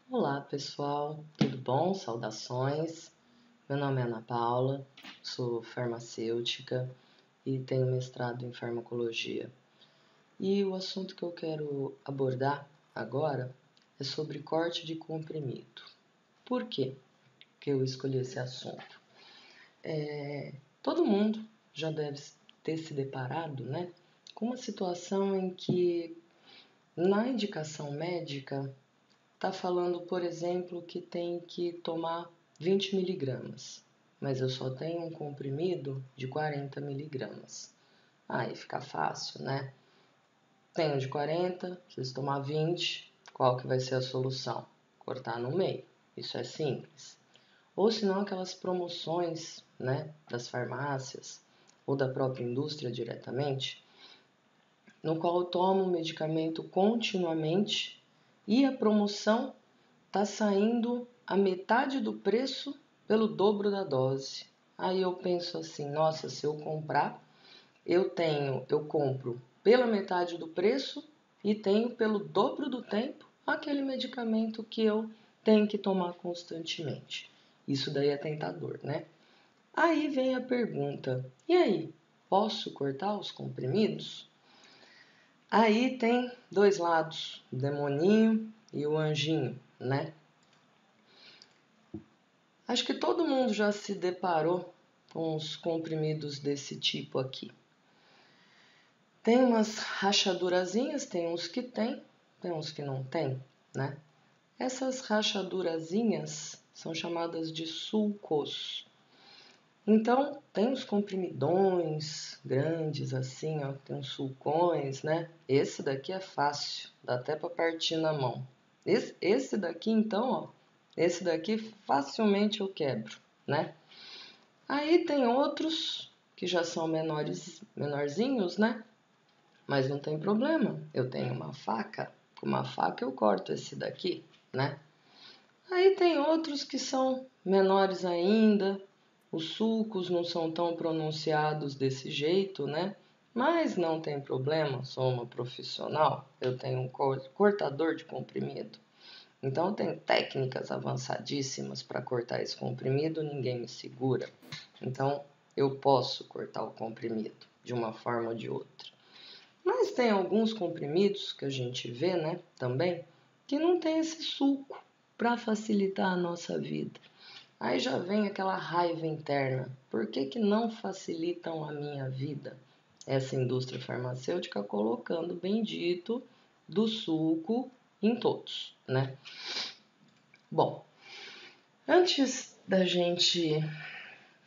Olá pessoal, tudo bom? Saudações. Meu nome é Ana Paula, sou farmacêutica e tenho mestrado em farmacologia. E o assunto que eu quero abordar agora é sobre corte de comprimido. Por quê que eu escolhi esse assunto? Todo mundo já deve ter se deparado, com uma situação em que na indicação médica está falando, por exemplo, que tem que tomar 20 miligramas, mas eu só tenho um comprimido de 40 miligramas. Aí fica fácil, né? Tenho de 40, preciso tomar 20, qual que vai ser a solução? Cortar no meio, isso é simples. Ou senão aquelas promoções, das farmácias ou da própria indústria diretamente, no qual eu tomo o medicamento continuamente e a promoção está saindo a metade do preço pelo dobro da dose. Aí eu penso assim, nossa, se eu comprar, eu compro pela metade do preço e tenho pelo dobro do tempo aquele medicamento que eu tenho que tomar constantemente. Isso daí é tentador, né? Aí vem a pergunta, e aí, posso cortar os comprimidos? Aí tem dois lados, o demoninho e o anjinho, né? Acho que todo mundo já se deparou com os comprimidos desse tipo aqui. Tem umas rachadurazinhas, tem uns que tem uns que não tem, né? Essas rachadurazinhas são chamadas de sulcos. Então, tem os comprimidões grandes assim, ó, tem uns sulcões, né? Esse daqui é fácil, dá até para partir na mão. Esse daqui, então, ó, esse daqui facilmente eu quebro, né? Aí tem outros que já são menorzinhos, né? Mas não tem problema, eu tenho uma faca, com uma faca eu corto esse daqui, né? Aí tem outros que são menores ainda, os sulcos não são tão pronunciados desse jeito, né? Mas não tem problema, sou uma profissional, eu tenho um cortador de comprimido. Então eu tenho técnicas avançadíssimas para cortar esse comprimido, ninguém me segura. Então eu posso cortar o comprimido de uma forma ou de outra. Mas tem alguns comprimidos que a gente vê, né, também, que não tem esse sulco para facilitar a nossa vida. Aí já vem aquela raiva interna. Por que não facilitam a minha vida? Essa indústria farmacêutica colocando o bendito do sulco em todos, né? Bom, antes da gente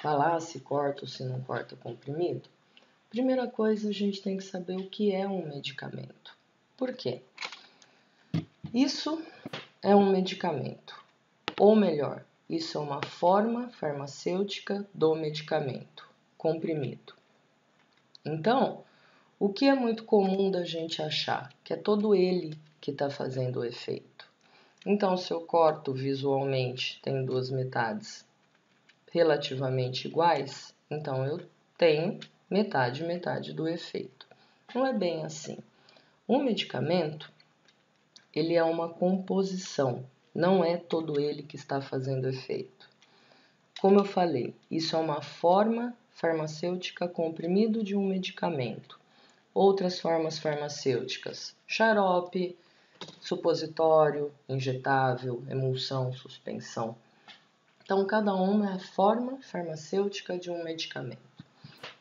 falar se corta ou se não corta comprimido, primeira coisa a gente tem que saber o que é um medicamento. Por quê? Isso é um medicamento, ou melhor, isso é uma forma farmacêutica do medicamento, comprimido. Então, o que é muito comum da gente achar? Que é todo ele que está fazendo o efeito. Então, se eu corto visualmente, tem duas metades relativamente iguais, então eu tenho metade do efeito. Não é bem assim. O medicamento, ele é uma composição, não é todo ele que está fazendo efeito. Como eu falei, isso é uma forma farmacêutica comprimido de um medicamento. Outras formas farmacêuticas, xarope, supositório, injetável, emulsão, suspensão. Então, cada uma é a forma farmacêutica de um medicamento.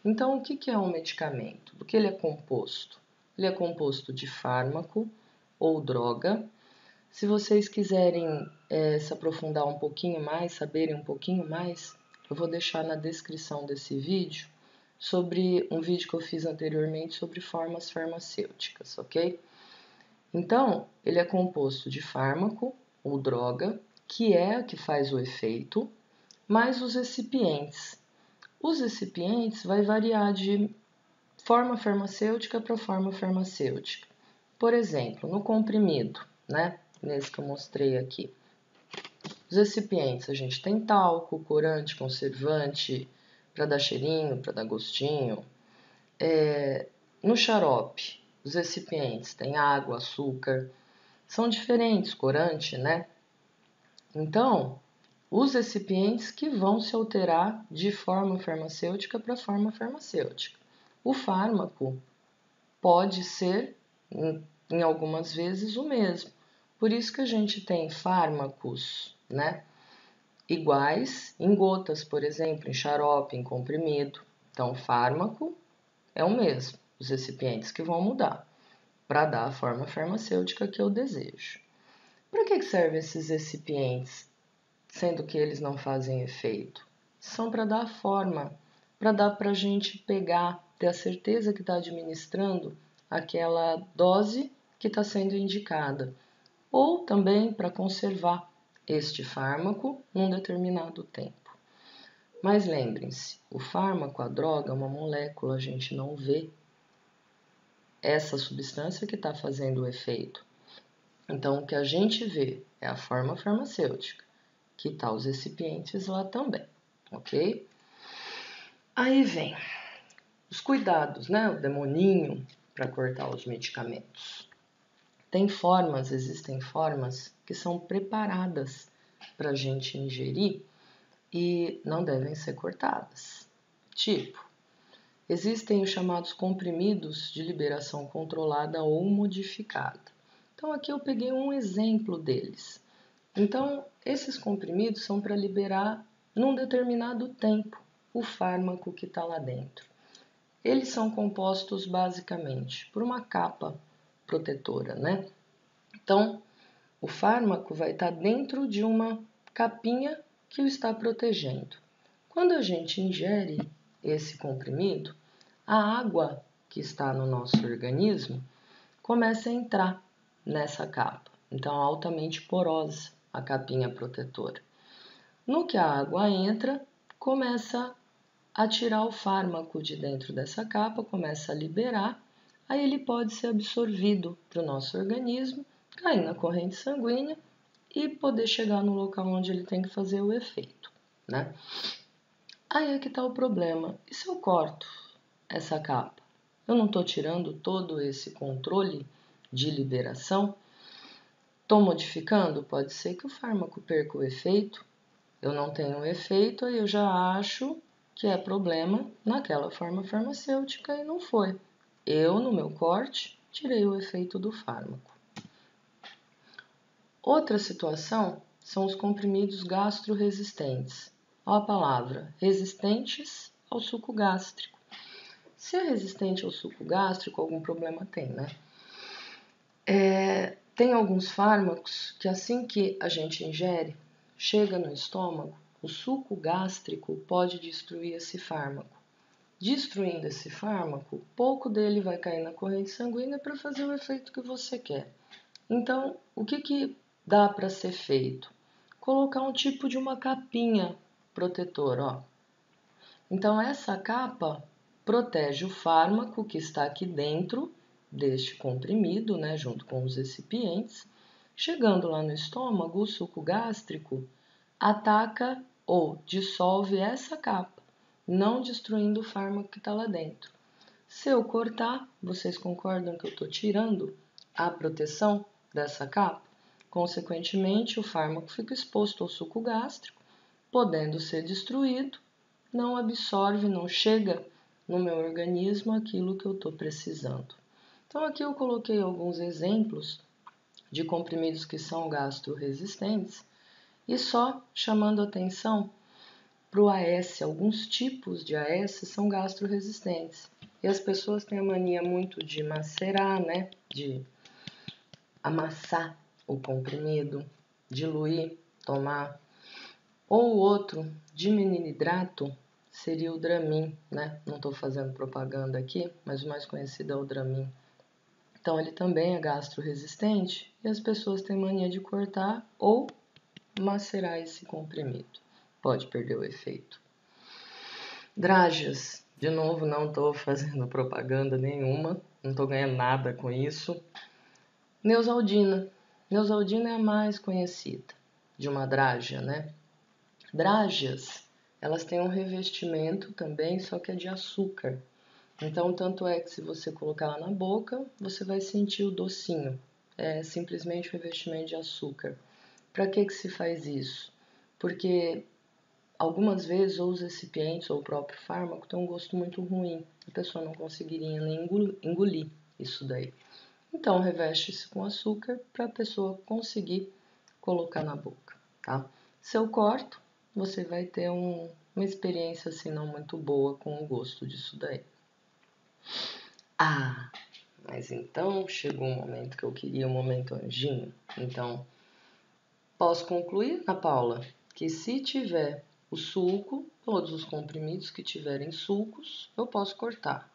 Então, o que é um medicamento? Do que ele é composto? Ele é composto de fármaco ou droga. Se vocês quiserem se aprofundar um pouquinho mais, saberem um pouquinho mais, eu vou deixar na descrição desse vídeo sobre um vídeo que eu fiz anteriormente sobre formas farmacêuticas, ok? Então, ele é composto de fármaco ou droga, que é a que faz o efeito, mais os recipientes. Os recipientes vai variar de forma farmacêutica para forma farmacêutica. Por exemplo, no comprimido, nesse que eu mostrei aqui. Os recipientes, a gente tem talco, corante, conservante, para dar cheirinho, para dar gostinho. No xarope, os recipientes tem água, açúcar, são diferentes, corante, Então, os recipientes que vão se alterar de forma farmacêutica para forma farmacêutica. O fármaco pode ser, em algumas vezes, o mesmo. Por isso que a gente tem fármacos, né, iguais em gotas, por exemplo, em xarope, em comprimido. Então, o fármaco é o mesmo, os recipientes que vão mudar para dar a forma farmacêutica que eu desejo. Para que servem esses recipientes, sendo que eles não fazem efeito? São para dar forma, para dar para a gente pegar, ter a certeza que está administrando aquela dose que está sendo indicada, ou também para conservar este fármaco num determinado tempo. Mas lembrem-se, o fármaco, a droga, é uma molécula, a gente não vê essa substância que está fazendo o efeito. Então, o que a gente vê é a forma farmacêutica, que está os recipientes lá também, ok? Aí vem os cuidados, né? O demoninho para cortar os medicamentos. Existem formas que são preparadas para a gente ingerir e não devem ser cortadas. Tipo, existem os chamados comprimidos de liberação controlada ou modificada. Então, aqui eu peguei um exemplo deles. Então, esses comprimidos são para liberar, num determinado tempo, o fármaco que está lá dentro. Eles são compostos basicamente por uma capa protetora, né? Então, o fármaco vai estar dentro de uma capinha que o está protegendo. Quando a gente ingere esse comprimido, a água que está no nosso organismo começa a entrar nessa capa. Então, altamente porosa a capinha protetora. No que a água entra, começa a tirar o fármaco de dentro dessa capa, começa a liberar, aí ele pode ser absorvido para o nosso organismo, cair na corrente sanguínea e poder chegar no local onde ele tem que fazer o efeito, né? Aí é que está o problema. E se eu corto essa capa? Eu não estou tirando todo esse controle de liberação? Estou modificando? Pode ser que o fármaco perca o efeito. Eu não tenho o efeito, aí eu já acho que é problema naquela forma farmacêutica e não foi. Eu, no meu corte, tirei o efeito do fármaco. Outra situação são os comprimidos gastroresistentes. Olha a palavra, resistentes ao suco gástrico. Se é resistente ao suco gástrico, algum problema tem, né? Tem alguns fármacos que assim que a gente ingere, chega no estômago, o suco gástrico pode destruir esse fármaco. Destruindo esse fármaco, pouco dele vai cair na corrente sanguínea para fazer o efeito que você quer. Então, o que dá para ser feito? Colocar um tipo de uma capinha protetora, ó. Então, essa capa protege o fármaco que está aqui dentro deste comprimido, né, junto com os recipientes. Chegando lá no estômago, o suco gástrico ataca ou dissolve essa capa, não destruindo o fármaco que está lá dentro. Se eu cortar, vocês concordam que eu estou tirando a proteção dessa capa? Consequentemente, o fármaco fica exposto ao suco gástrico, podendo ser destruído, não absorve, não chega no meu organismo aquilo que eu estou precisando. Então, aqui eu coloquei alguns exemplos de comprimidos que são gastroresistentes e só chamando atenção para o AS. Alguns tipos de AS são gastroresistentes e as pessoas têm a mania muito de macerar, né? De amassar o comprimido, diluir, tomar. Ou o outro, dimetilidrato, seria o Dramin, né? Não estou fazendo propaganda aqui, mas o mais conhecido é o Dramin. Então, ele também é gastroresistente e as pessoas têm mania de cortar ou macerar esse comprimido. Pode perder o efeito. Drágeas, de novo, não estou fazendo propaganda nenhuma, não estou ganhando nada com isso. Neosaldina. Neosaldina é a mais conhecida de uma drágea, né? Drágeas, elas têm um revestimento também, só que é de açúcar. Então, tanto é que se você colocar ela na boca, você vai sentir o docinho. É simplesmente um revestimento de açúcar. Para que se faz isso? Porque algumas vezes ou os recipientes ou o próprio fármaco tem um gosto muito ruim. A pessoa não conseguiria nem engolir isso daí. Então, reveste-se com açúcar para a pessoa conseguir colocar na boca, tá? Se eu corto, você vai ter uma experiência assim não muito boa com o gosto disso daí. Ah, mas então chegou um momento que eu queria, um momento anjinho. Então, posso concluir, Ana Paula, que se tiver o suco, todos os comprimidos que tiverem sucos, eu posso cortar.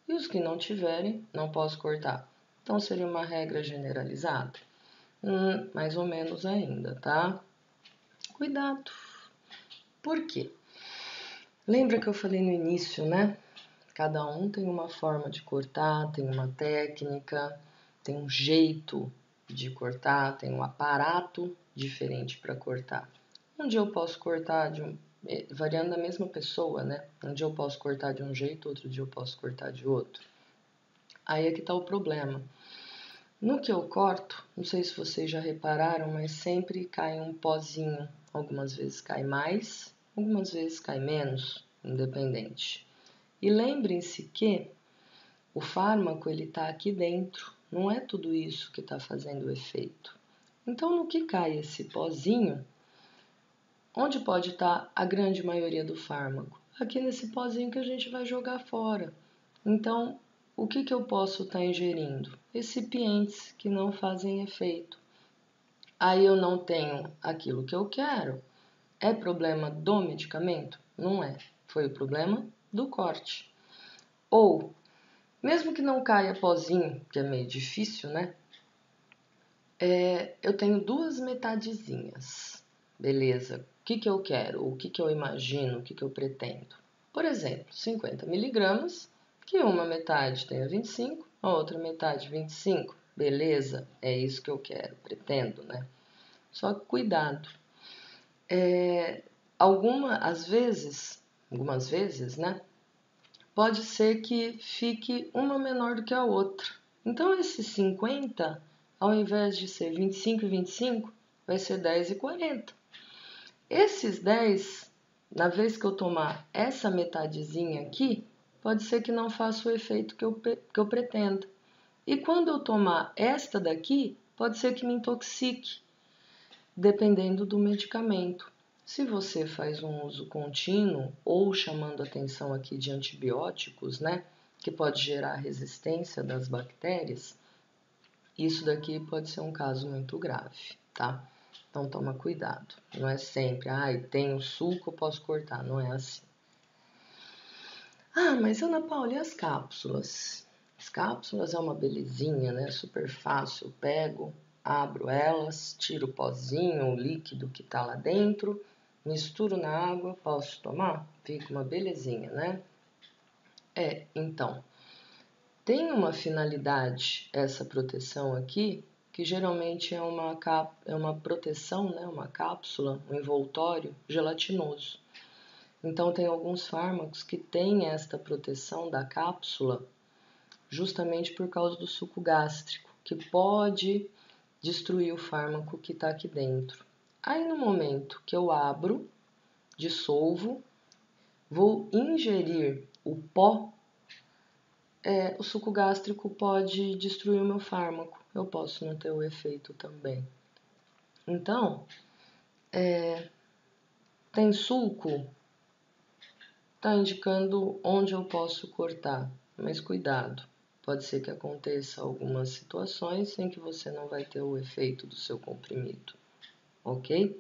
E os que não tiverem, não posso cortar. Então, seria uma regra generalizada? Mais ou menos ainda, tá? Cuidado. Por quê? Lembra que eu falei no início, né? Cada um tem uma forma de cortar, tem uma técnica, tem um jeito de cortar, tem um aparato diferente para cortar. Um dia eu posso cortar variando da mesma pessoa, né? Um dia eu posso cortar de um jeito, outro dia eu posso cortar de outro. Aí é que tá o problema. No que eu corto, não sei se vocês já repararam, mas sempre cai um pozinho. Algumas vezes cai mais, algumas vezes cai menos, independente. E lembrem-se que o fármaco ele está aqui dentro, não é tudo isso que está fazendo o efeito. Então, no que cai esse pozinho, onde pode estar a grande maioria do fármaco? Aqui nesse pozinho que a gente vai jogar fora. Então, o que eu posso estar ingerindo? Recipientes que não fazem efeito. Aí eu não tenho aquilo que eu quero. É problema do medicamento? Não é. Foi o problema do corte. Ou, mesmo que não caia pozinho, que é meio difícil, né? Eu tenho duas metadezinhas. Beleza. O que eu quero? O que eu imagino? O que eu pretendo? Por exemplo, 50 miligramas, que uma metade tenha 25, a outra metade 25. Beleza, é isso que eu quero, pretendo, né? Só que cuidado. Algumas vezes, né? Pode ser que fique uma menor do que a outra. Então, esses 50, ao invés de ser 25 e 25, vai ser 10 e 40. Esses 10, na vez que eu tomar essa metadezinha aqui, pode ser que não faça o efeito que eu pretendo. E quando eu tomar esta daqui, pode ser que me intoxique, dependendo do medicamento. Se você faz um uso contínuo ou chamando atenção aqui de antibióticos, né, que pode gerar resistência das bactérias, isso daqui pode ser um caso muito grave, tá? Então toma cuidado. Não é sempre, tem o suco, eu posso cortar. Não é assim. Mas Ana Paula, e as cápsulas? As cápsulas é uma belezinha, né? Super fácil. Eu pego, abro elas, tiro o pozinho, o líquido que tá lá dentro, misturo na água, posso tomar? Fica uma belezinha, né? Então, tem uma finalidade essa proteção aqui, que geralmente é uma proteção, né? Uma cápsula, um envoltório gelatinoso. Então, tem alguns fármacos que têm esta proteção da cápsula justamente por causa do suco gástrico, que pode destruir o fármaco que está aqui dentro. Aí, no momento que eu abro, dissolvo, vou ingerir o pó, o suco gástrico pode destruir o meu fármaco. Eu posso não ter o efeito também. Então, tem suco, está indicando onde eu posso cortar, mas cuidado. Pode ser que aconteça algumas situações em que você não vai ter o efeito do seu comprimido, ok?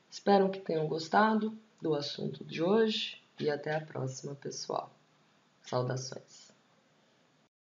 Espero que tenham gostado do assunto de hoje e até a próxima, pessoal. Saudações!